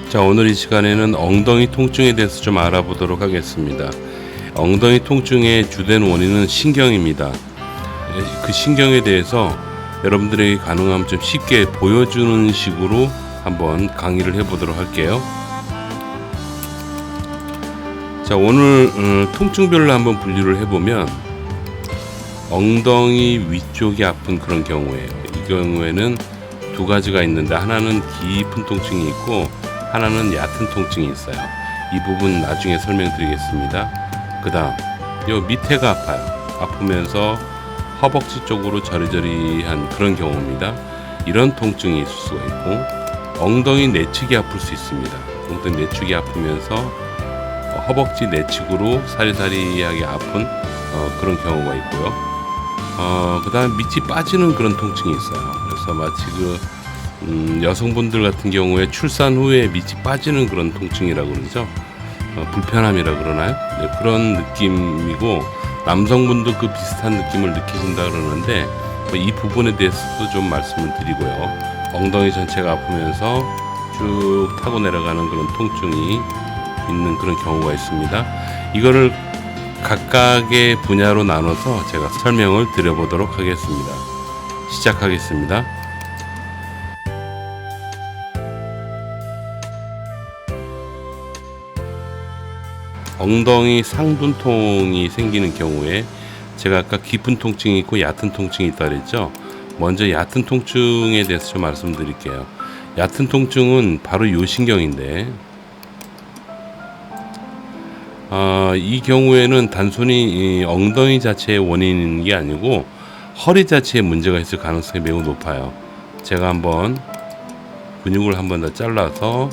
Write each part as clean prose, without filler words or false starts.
자, 오늘 이 시간에는 엉덩이 통증에 대해서 좀 알아보도록 하겠습니다. 엉덩이 통증의 주된 원인은 신경입니다. 그 신경에 대해서 여러분들에게 가능하면 좀 쉽게 보여주는 식으로 한번 강의를 해보도록 할게요. 자, 오늘 통증별로 한번 분류를 해보면 엉덩이 위쪽이 아픈 그런 경우에, 이 경우에는 두 가지가 있는데 하나는 깊은 통증이 있고 하나는 얕은 통증이 있어요. 이 부분 나중에 설명드리겠습니다. 그 다음 요 밑에가 아파요. 아프면서 허벅지 쪽으로 저리저리한 그런 경우입니다. 이런 통증이 있을 수가 있고, 엉덩이 내측이 아플 수 있습니다. 엉덩이 내측이 아프면서 허벅지 내측으로 사리사리하게 아픈 그런 경우가 있고요. 그 다음 밑이 빠지는 그런 통증이 있어요. 그래서 마치 여성분들 같은 경우에 출산 후에 밑이 빠지는 그런 통증이라고 그러죠. 불편함이라 그러나요? 네, 그런 느낌이고, 남성분도 그 비슷한 느낌을 느끼신다 그러는데 이 부분에 대해서도 좀 말씀을 드리고요. 엉덩이 전체가 아프면서 쭉 타고 내려가는 그런 통증이 있는 그런 경우가 있습니다. 이거를 각각의 분야로 나눠서 제가 설명을 드려보도록 하겠습니다. 시작하겠습니다. 엉덩이 상둔통이 생기는 경우에 제가 아까 깊은 통증이 있고 얕은 통증이 있다 그랬죠. 먼저 얕은 통증에 대해서 좀 말씀드릴게요. 얕은 통증은 바로 요 신경인데, 이 경우에는 단순히 엉덩이 자체의 원인인 게 아니고 허리 자체에 문제가 있을 가능성이 매우 높아요. 제가 한번 근육을 한번 더 잘라서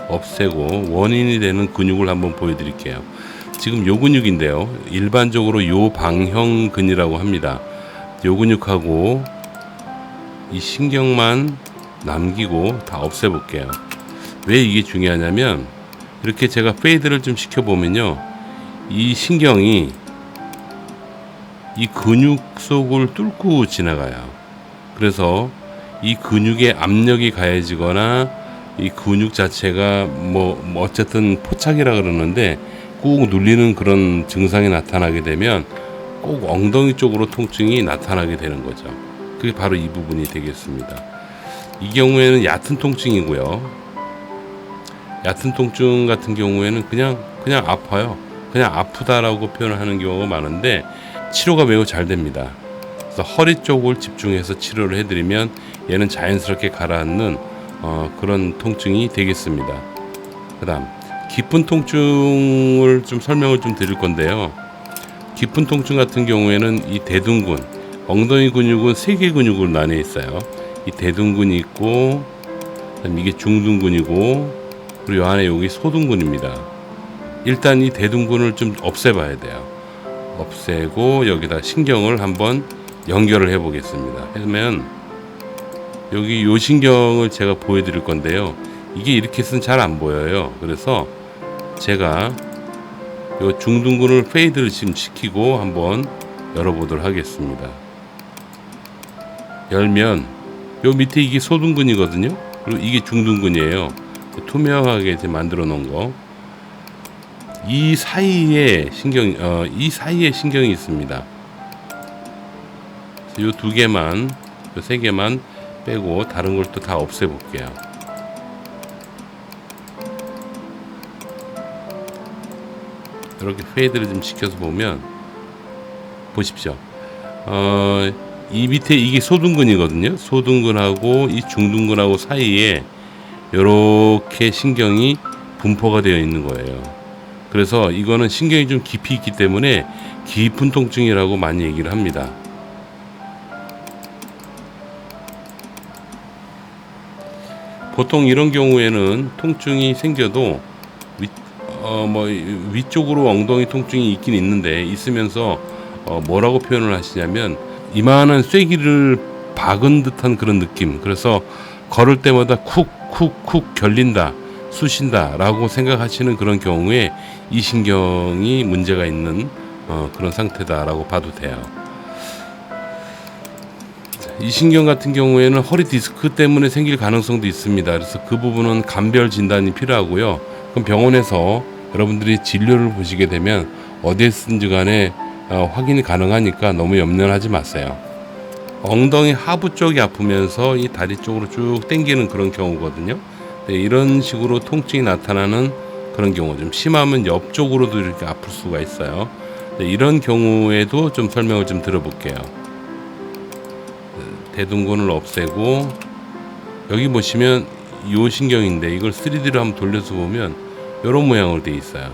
없애고 원인이 되는 근육을 한번 보여드릴게요. 지금 요 근육인데요, 일반적으로 요 방형근이라고 합니다. 요 근육하고 이 신경만 남기고 다 없애볼게요. 왜 이게 중요하냐면, 이렇게 제가 페이드를 좀 시켜보면요, 이 신경이 이 근육 속을 뚫고 지나가요. 그래서 이 근육에 압력이 가해지거나 이 근육 자체가 어쨌든 포착이라 그러는데 꾹 눌리는 그런 증상이 나타나게 되면 꼭 엉덩이 쪽으로 통증이 나타나게 되는 거죠. 그게 바로 이 부분이 되겠습니다. 이 경우에는 얕은 통증이고요. 얕은 통증 같은 경우에는 그냥 아파요. 그냥 아프다라고 표현을 하는 경우가 많은데 치료가 매우 잘 됩니다. 그래서 허리 쪽을 집중해서 치료를 해드리면 얘는 자연스럽게 가라앉는 그런 통증이 되겠습니다. 그 다음 깊은 통증을 좀 설명을 좀 드릴 건데요. 깊은 통증 같은 경우에는 이 대둔근, 엉덩이 근육은 3개 근육으로 나뉘어 있어요. 이 대둔근이 있고, 그다음 이게 중둔근이고, 그리고 이 안에 여기 소둔근입니다. 일단 이 대둔근을 좀 없애봐야 돼요. 없애고 여기다 신경을 한번 연결을 해 보겠습니다. 하면 여기 요 신경을 제가 보여드릴 건데요, 이게 이렇게 해서는 잘 안 보여요. 그래서 제가 요 중둔근을 페이드를 지금 시키고 한번 열어보도록 하겠습니다. 열면 요 밑에 이게 소둔근이거든요. 그리고 이게 중둔근이에요. 투명하게 이제 만들어 놓은 거. 이 사이에 신경이 있습니다. 요 두 개만, 요 세 개만 빼고 다른 걸 또 다 없애볼게요. 이렇게 페이드를 좀 시켜서 보면 보십시오. 이 밑에 이게 소둔근이거든요. 소둔근하고 이 중둔근하고 사이에 이렇게 신경이 분포가 되어 있는 거예요. 그래서 이거는 신경이 좀 깊이 있기 때문에 깊은 통증이라고 많이 얘기를 합니다. 보통 이런 경우에는 통증이 생겨도 위쪽으로 엉덩이 통증이 있긴 있는데, 있으면서 뭐라고 표현을 하시냐면 이만한 쐐기를 박은 듯한 그런 느낌. 그래서 걸을 때마다 쿡쿡쿡 결린다, 쑤신다 라고 생각하시는 그런 경우에 이 신경이 문제가 있는 그런 상태다 라고 봐도 돼요. 이 신경 같은 경우에는 허리 디스크 때문에 생길 가능성도 있습니다. 그래서 그 부분은 감별 진단이 필요하고요. 그럼 병원에서 여러분들이 진료를 보시게 되면 어디에 쓰든지 간에 확인이 가능하니까 너무 염려는 하지 마세요. 엉덩이 하부 쪽이 아프면서 이 다리 쪽으로 쭉 당기는 그런 경우거든요. 네, 이런 식으로 통증이 나타나는 그런 경우, 좀 심하면 옆쪽으로도 이렇게 아플 수가 있어요. 네, 이런 경우에도 좀 설명을 좀 들어볼게요. 대둔근을 없애고, 여기 보시면 이 신경인데 이걸 3D로 한번 돌려서 보면 이런 모양으로 되어 있어요.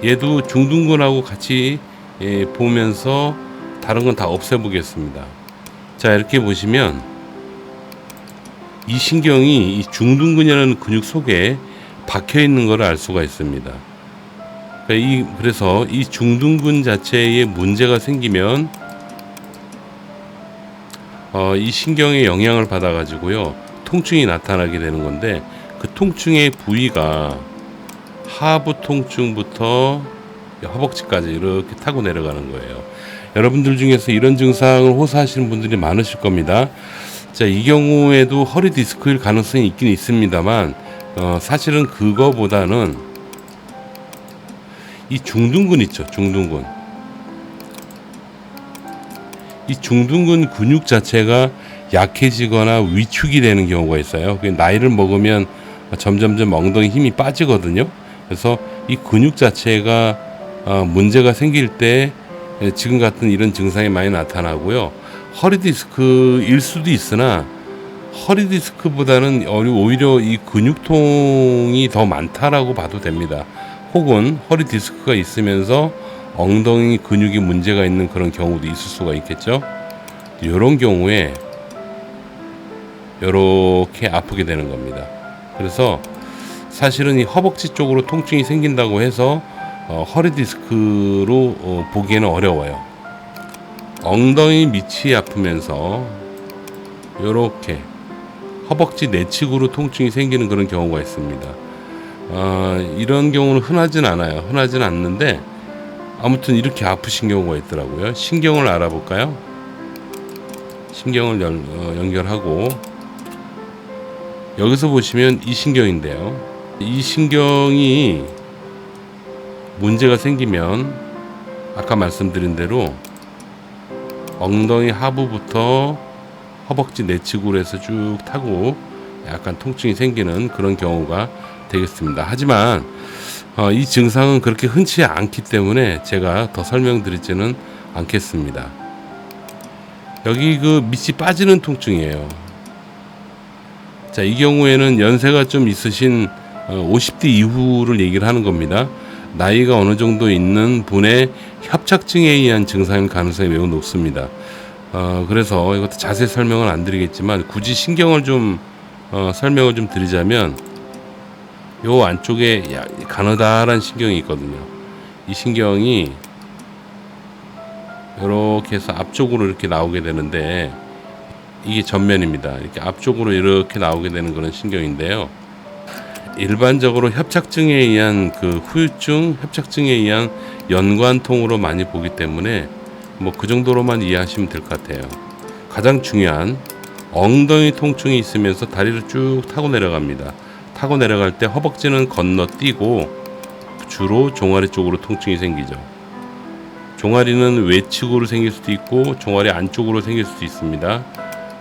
얘도 중둔근하고 같이 보면서 다른 건 다 없애보겠습니다. 자, 이렇게 보시면 이 신경이 이 중둔근이라는 근육 속에 박혀 있는 것을 알 수가 있습니다. 그래서 이 중둔근 자체에 문제가 생기면 이 신경에 영향을 받아 가지고요 통증이 나타나게 되는 건데, 그 통증의 부위가 하부 통증부터 허벅지까지 이렇게 타고 내려가는 거예요. 여러분들 중에서 이런 증상을 호소하시는 분들이 많으실 겁니다. 자, 이 경우에도 허리 디스크일 가능성이 있긴 있습니다만 사실은 그거보다는 이 중둔근 있죠, 중둔근. 이 중둔근 근육 자체가 약해지거나 위축이 되는 경우가 있어요. 나이를 먹으면 점점점 엉덩이 힘이 빠지거든요. 그래서 이 근육 자체가 문제가 생길 때 지금 같은 이런 증상이 많이 나타나고요. 허리 디스크일 수도 있으나 허리 디스크보다는 오히려 이 근육통이 더 많다라고 봐도 됩니다. 혹은 허리 디스크가 있으면서 엉덩이 근육이 문제가 있는 그런 경우도 있을 수가 있겠죠. 이런 경우에 이렇게 아프게 되는 겁니다. 그래서 사실은 이 허벅지 쪽으로 통증이 생긴다고 해서 허리 디스크로 보기에는 어려워요. 엉덩이 밑이 아프면서 이렇게 허벅지 내측으로 통증이 생기는 그런 경우가 있습니다. 이런 경우는 흔하진 않아요. 흔하진 않는데 아무튼 이렇게 아프신 경우가 있더라고요. 신경을 알아볼까요? 신경을 연결하고, 여기서 보시면 이 신경인데요. 이 신경이 문제가 생기면 아까 말씀드린 대로 엉덩이 하부부터 허벅지 내측으로 해서 쭉 타고 약간 통증이 생기는 그런 경우가 되겠습니다. 하지만 이 증상은 그렇게 흔치 않기 때문에 제가 더 설명드리지는 않겠습니다. 여기 그 밑이 빠지는 통증이에요. 자, 이 경우에는 연세가 좀 있으신 50대 이후를 얘기를 하는 겁니다. 나이가 어느 정도 있는 분의 협착증에 의한 증상일 가능성이 매우 높습니다. 그래서 이것도 자세히 설명은 안 드리겠지만 굳이 신경을 좀 설명을 좀 드리자면, 요 안쪽에 가느다란 신경이 있거든요. 이 신경이 이렇게 해서 앞쪽으로 이렇게 나오게 되는데, 이게 전면입니다. 이렇게 앞쪽으로 이렇게 나오게 되는 그런 신경인데요. 일반적으로 협착증에 의한 그 후유증, 협착증에 의한 연관통으로 많이 보기 때문에 뭐 그 정도로만 이해하시면 될 것 같아요. 가장 중요한 엉덩이 통증이 있으면서 다리를 쭉 타고 내려갑니다. 타고 내려갈 때 허벅지는 건너뛰고 주로 종아리 쪽으로 통증이 생기죠. 종아리는 외측으로 생길 수도 있고 종아리 안쪽으로 생길 수도 있습니다.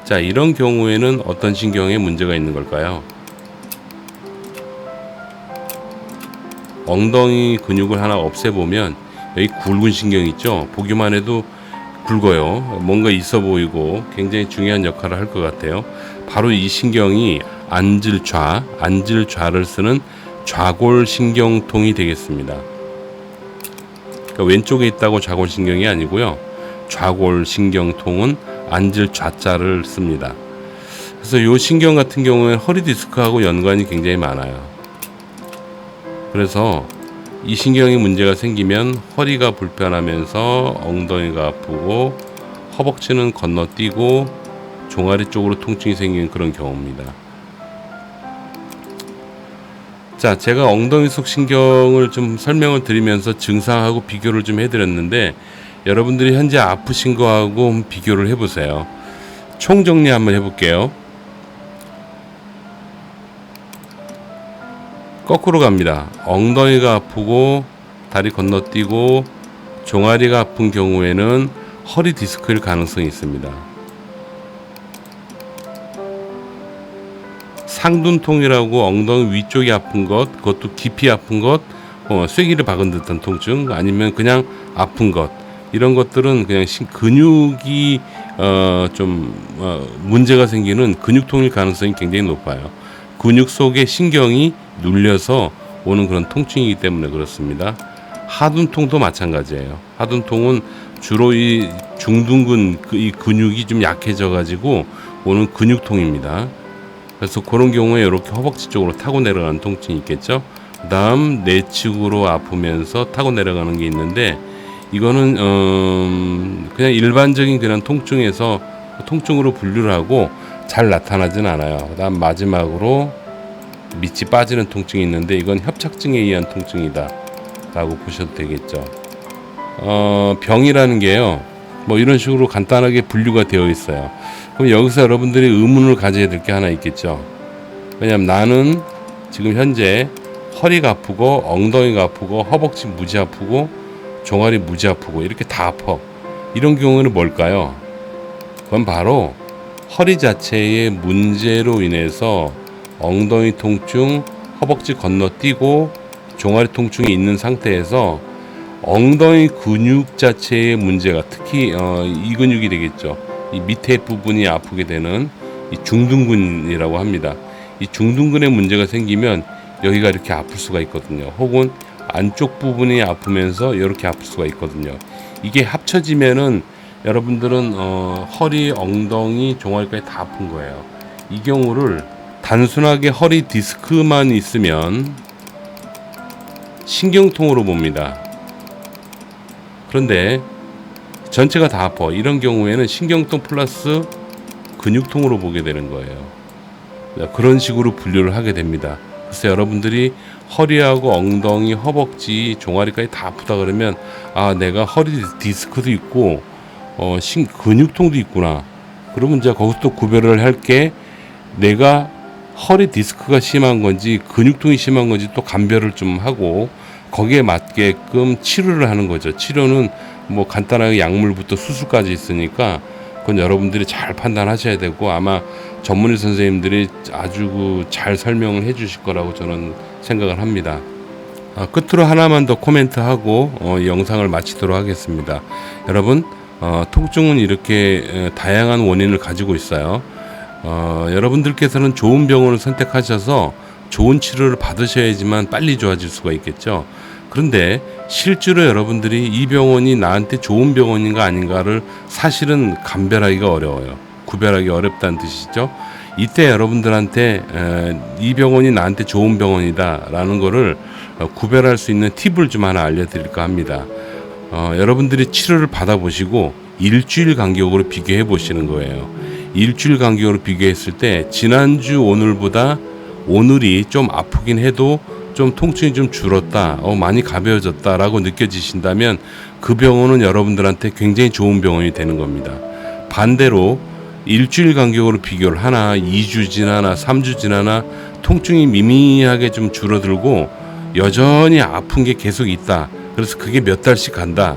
자, 이런 경우에는 어떤 신경에 문제가 있는 걸까요? 엉덩이 근육을 하나 없애보면 여기 굵은 신경 있죠? 보기만 해도 굵어요. 뭔가 있어 보이고 굉장히 중요한 역할을 할 것 같아요. 바로 이 신경이 앉을 좌를 쓰는 좌골신경통이 되겠습니다. 그러니까 왼쪽에 있다고 좌골신경이 아니고요. 좌골신경통은 앉을 좌자를 씁니다. 그래서 이 신경 같은 경우에 허리 디스크하고 연관이 굉장히 많아요. 그래서 이 신경에 문제가 생기면 허리가 불편하면서 엉덩이가 아프고 허벅지는 건너뛰고 종아리 쪽으로 통증이 생기는 그런 경우입니다. 자, 제가 엉덩이 속 신경을 좀 설명을 드리면서 증상하고 비교를 좀 해드렸는데, 여러분들이 현재 아프신 거하고 비교를 해보세요. 총정리 한번 해볼게요. 거꾸로 갑니다. 엉덩이가 아프고 다리 건너뛰고 종아리가 아픈 경우에는 허리 디스크일 가능성이 있습니다. 상둔통이라고 엉덩이 위쪽이 아픈 것, 그것도 깊이 아픈 것, 쐐기를 박은 듯한 통증, 아니면 그냥 아픈 것, 이런 것들은 그냥 근육이 문제가 생기는 근육통일 가능성이 굉장히 높아요. 근육 속에 신경이 눌려서 오는 그런 통증이기 때문에 그렇습니다. 하둔통도 마찬가지예요. 하둔통은 주로 이 중둔근 이 근육이 좀 약해져 가지고 오는 근육통입니다. 그래서 그런 경우에 이렇게 허벅지 쪽으로 타고 내려가는 통증이 있겠죠. 그 다음 내측으로 아프면서 타고 내려가는 게 있는데, 이거는 그냥 일반적인 그냥 통증으로 분류를 하고 잘 나타나진 않아요. 그 다음 마지막으로 밑이 빠지는 통증이 있는데, 이건 협착증에 의한 통증이다 라고 보셔도 되겠죠. 병이라는 게요, 뭐 이런 식으로 간단하게 분류가 되어 있어요. 그럼 여기서 여러분들이 의문을 가져야 될 게 하나 있겠죠. 왜냐면 나는 지금 현재 허리가 아프고 엉덩이가 아프고 허벅지 무지 아프고 종아리 무지 아프고 이렇게 다 아파. 이런 경우는 뭘까요? 그건 바로 허리 자체의 문제로 인해서 엉덩이 통증, 허벅지 건너뛰고 종아리 통증이 있는 상태에서 엉덩이 근육 자체의 문제가, 특히 이 근육이 되겠죠. 이 밑에 부분이 아프게 되는 이 중둔근이라고 합니다. 이 중둔근에 문제가 생기면 여기가 이렇게 아플 수가 있거든요. 혹은 안쪽 부분이 아프면서 이렇게 아플 수가 있거든요. 이게 합쳐지면은 여러분들은 허리, 엉덩이, 종아리까지 다 아픈 거예요. 이 경우를 단순하게 허리 디스크만 있으면 신경통으로 봅니다. 그런데 전체가 다 아파. 이런 경우에는 신경통 플러스 근육통으로 보게 되는 거예요. 그런 식으로 분류를 하게 됩니다. 그래서 여러분들이 허리하고 엉덩이, 허벅지, 종아리까지 다 아프다 그러면, 아, 내가 허리 디스크도 있고 근육통도 있구나. 그러면 이제 거기서 또 구별을 할 게, 내가 허리 디스크가 심한 건지 근육통이 심한 건지 또 감별을 좀 하고 거기에 맞게끔 치료를 하는 거죠. 치료는 뭐 간단하게 약물부터 수술까지 있으니까 그건 여러분들이 잘 판단하셔야 되고, 아마 전문의 선생님들이 아주 잘 설명을 해 주실 거라고 저는 생각을 합니다. 끝으로 하나만 더 코멘트하고 영상을 마치도록 하겠습니다. 여러분, 통증은 이렇게 다양한 원인을 가지고 있어요. 여러분들께서는 좋은 병원을 선택하셔서 좋은 치료를 받으셔야지만 빨리 좋아질 수가 있겠죠. 그런데 실제로 여러분들이 이 병원이 나한테 좋은 병원인가 아닌가를 사실은 감별하기가 어려워요. 구별하기 어렵다는 뜻이죠. 이때 여러분들한테 이 병원이 나한테 좋은 병원이다 라는 거를 구별할 수 있는 팁을 좀 하나 알려드릴까 합니다. 여러분들이 치료를 받아보시고 일주일 간격으로 비교해 보시는 거예요. 일주일 간격으로 비교했을 때 지난주 오늘보다 오늘이 좀 아프긴 해도 좀 통증이 좀 줄었다, 많이 가벼워졌다 라고 느껴지신다면 그 병원은 여러분들한테 굉장히 좋은 병원이 되는 겁니다. 반대로 일주일 간격으로 비교를 하나, 2주 지나나 3주 지나나 통증이 미미하게 좀 줄어들고 여전히 아픈 게 계속 있다, 그래서 그게 몇 달씩 간다,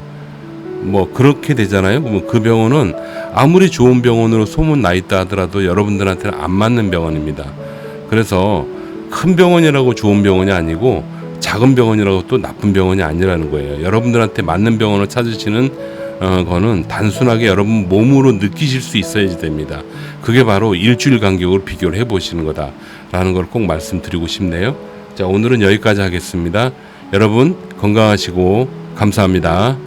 뭐 그렇게 되잖아요. 그 병원은 아무리 좋은 병원으로 소문 나 있다 하더라도 여러분들한테는 안 맞는 병원입니다. 그래서 큰 병원이라고 좋은 병원이 아니고 작은 병원이라고 또 나쁜 병원이 아니라는 거예요. 여러분들한테 맞는 병원을 찾으시는 거는 단순하게 여러분 몸으로 느끼실 수 있어야지 됩니다. 그게 바로 일주일 간격으로 비교를 해보시는 거다라는 걸 꼭 말씀드리고 싶네요. 자, 오늘은 여기까지 하겠습니다. 여러분 건강하시고 감사합니다.